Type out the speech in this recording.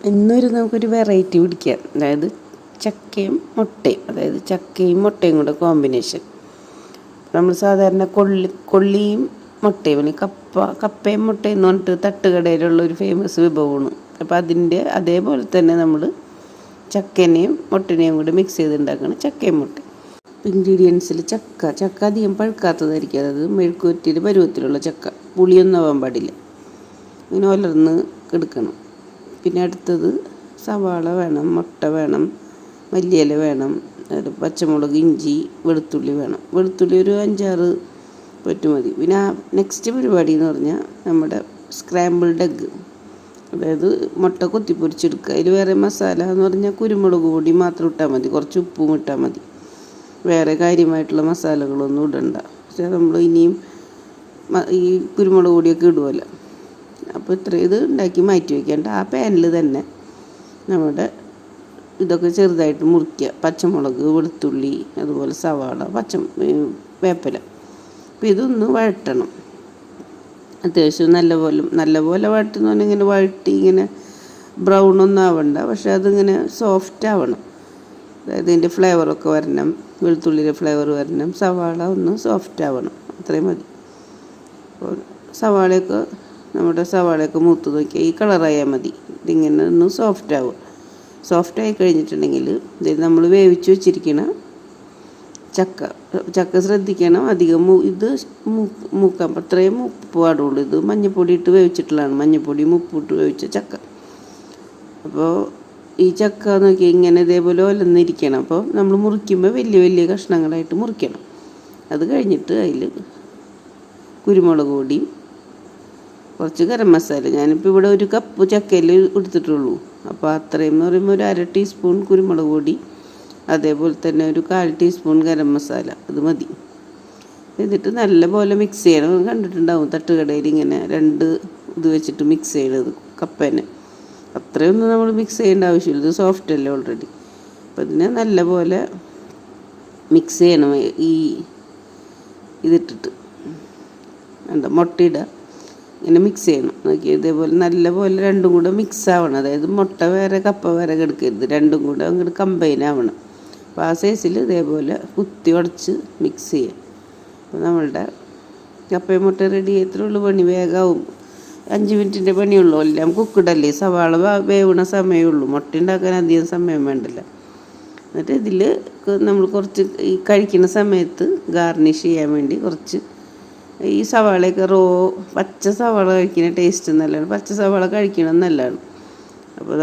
ഇന്നൊരു നമുക്കൊരു വെറൈറ്റി പിടിക്കാം. അതായത് ചക്കയും മുട്ടയും, അതായത് ചക്കയും മുട്ടയും കൂടെ കോമ്പിനേഷൻ. നമ്മൾ സാധാരണ കൊള്ളിയും മുട്ടയും, അല്ലെങ്കിൽ കപ്പയും മുട്ടയും എന്ന് പറഞ്ഞിട്ട് തട്ടുകടയിലുള്ള ഒരു ഫേമസ് വിഭവമാണ്. അപ്പോൾ അതിൻ്റെ അതേപോലെ തന്നെ നമ്മൾ ചക്കനെയും മുട്ടനെയും കൂടി മിക്സ് ചെയ്തുണ്ടാക്കണം ചക്കയും മുട്ടയും. ഇൻഗ്രീഡിയൻസിൽ ചക്ക അധികം പഴുക്കാത്തതായിരിക്കും. അതായത് മെഴുക്കുവരട്ടിയിൽ പരുവത്തിലുള്ള ചക്ക, പുളിയൊന്നും ആവാൻ പാടില്ല. ഇങ്ങനെ ഒലർന്ന് എടുക്കണം. പിന്നെ അടുത്തത് സവാള വേണം, മുട്ട വേണം, മല്ലിയില വേണം, പച്ചമുളക്, ഇഞ്ചി, വെളുത്തുള്ളി വേണം. വെളുത്തുള്ളി ഒരു 5-6 പറ്റു മതി. പിന്നെ നെക്സ്റ്റ് പരിപാടി എന്ന് പറഞ്ഞാൽ നമ്മുടെ സ്ക്രാമ്പിൾഡ് എഗ്ഗ്, അതായത് മുട്ട കൊത്തിപ്പൊരിച്ചെടുക്കുക. അതിൽ വേറെ മസാല എന്ന് പറഞ്ഞാൽ കുരുമുളക് പൊടി മാത്രം ഇട്ടാൽ മതി, കുറച്ച് ഉപ്പും ഇട്ടാൽ മതി. വേറെ കാര്യമായിട്ടുള്ള മസാലകളൊന്നും ഇടണ്ട. പക്ഷേ നമ്മൾ ഇനിയും ഈ കുരുമുളക് പൊടിയൊക്കെ ഇടുമല്ലോ. അപ്പോൾ ഇത് ഉണ്ടാക്കി മാറ്റി വയ്ക്കേണ്ട. ആ പാനിൽ തന്നെ നമ്മുടെ ഇതൊക്കെ ചെറുതായിട്ട് മുറിക്കുക. പച്ചമുളക്, വെളുത്തുള്ളി, അതുപോലെ സവാള, വേപ്പില. അപ്പോൾ ഇതൊന്ന് വഴറ്റണം. അത്യാവശ്യം നല്ലപോലെ വഴറ്റുന്ന പറഞ്ഞാൽ ഇങ്ങനെ വഴറ്റി ഇങ്ങനെ ബ്രൗണൊന്നും ആവണ്ട, പക്ഷെ അതിങ്ങനെ സോഫ്റ്റ് ആവണം. അതായത് ഇതിൻ്റെ ഫ്ലേവറൊക്കെ വരണം, വെളുത്തുള്ളിയുടെ ഫ്ലേവർ വരണം, സവാള ഒന്ന് സോഫ്റ്റ് ആവണം, അത്രയും മതി. അപ്പോൾ നമ്മുടെ സവാളയൊക്കെ മൂത്ത് നോക്കിയാൽ ഈ കളറായാൽ മതി. ഇതിങ്ങനെ ഒന്ന് സോഫ്റ്റായി കഴിഞ്ഞിട്ടുണ്ടെങ്കിൽ ഇത് നമ്മൾ വേവിച്ച് വെച്ചിരിക്കണം ചക്ക ശ്രദ്ധിക്കണം, അധികം ഇത് മൂക്കാൻ അത്രയും ഉപ്പ് പാടുള്ളൂ. ഇത് മഞ്ഞൾപ്പൊടി ഇട്ട് വേവിച്ചിട്ടുള്ളതാണ്, മഞ്ഞൾപ്പൊടിയും ഉപ്പിട്ട് വേവിച്ച ചക്ക. അപ്പോൾ ഈ ചക്ക നോക്കി ഇങ്ങനെ ഇതേപോലെ ഒലന്നിരിക്കണം. അപ്പോൾ നമ്മൾ മുറിക്കുമ്പോൾ വലിയ കഷ്ണങ്ങളായിട്ട് മുറിക്കണം. അത് കഴിഞ്ഞിട്ട് അതിൽ കുരുമുളക് പൊടിയും കുറച്ച് ഗരം മസാല, ഞാനിപ്പോൾ ഇവിടെ 1 കപ്പ് ചക്കയിൽ എടുത്തിട്ടുള്ളൂ. അപ്പോൾ അത്രയും എന്ന് പറയുമ്പോൾ ഒരു 1/2 ടീസ്പൂൺ കുരുമുളക് പൊടി, അതേപോലെ തന്നെ ഒരു 1/4 ടീസ്പൂൺ ഗരം മസാല, അത് മതി. എന്നിട്ട് നല്ലപോലെ മിക്സ് ചെയ്യണം. കണ്ടിട്ടുണ്ടാവും തട്ടുകടയിൽ ഇങ്ങനെ 2 ഇത് വെച്ചിട്ട് മിക്സ് ചെയ്യണത് കപ്പേനെ. അത്രയൊന്നും നമ്മൾ മിക്സ് ചെയ്യേണ്ട ആവശ്യമില്ല, ഇത് സോഫ്റ്റ് അല്ലേ ഓൾറെഡി. അപ്പോൾ ഇതിനെ നല്ലപോലെ മിക്സ് ചെയ്യണം. ഇതിട്ടിട്ട് മുട്ടയിടുക, ഇങ്ങനെ മിക്സ് ചെയ്യണം. നോക്കി ഇതേപോലെ നല്ലപോലെ രണ്ടും കൂടെ മിക്സ് ആവണം. അതായത് മുട്ട വേറെ കപ്പ വേറെ കിടക്കരുത്, രണ്ടും കൂടെ അങ്ങോട്ട് കമ്പൈൻ ആവണം. അപ്പോൾ ആ സൈസിൽ ഇതേപോലെ കുത്തി ഉടച്ച് മിക്സ് ചെയ്യുക. അപ്പോൾ നമ്മളുടെ കപ്പയും മുട്ട റെഡി. എത്ര ഉള്ളു പണി, വേഗമാവും. 5 മിനിറ്റിൻ്റെ പണിയുള്ളൂ. എല്ലാം കുക്കിടല്ലേ, സവാള വേവണ സമയമുള്ളൂ, മുട്ട ഉണ്ടാക്കാൻ അധികം സമയം വേണ്ടല്ലോ. എന്നിട്ട് ഇതിൽ നമ്മൾ കുറച്ച് ഈ കഴിക്കുന്ന സമയത്ത് ഗാർണിഷ് ചെയ്യാൻ വേണ്ടി കുറച്ച് ഈ സവാളയൊക്കെ പച്ച സവാള കഴിക്കുന്ന ടേസ്റ്റ് നല്ലതാണ്. പച്ച സവാള കഴിക്കണം നല്ലതാണ്.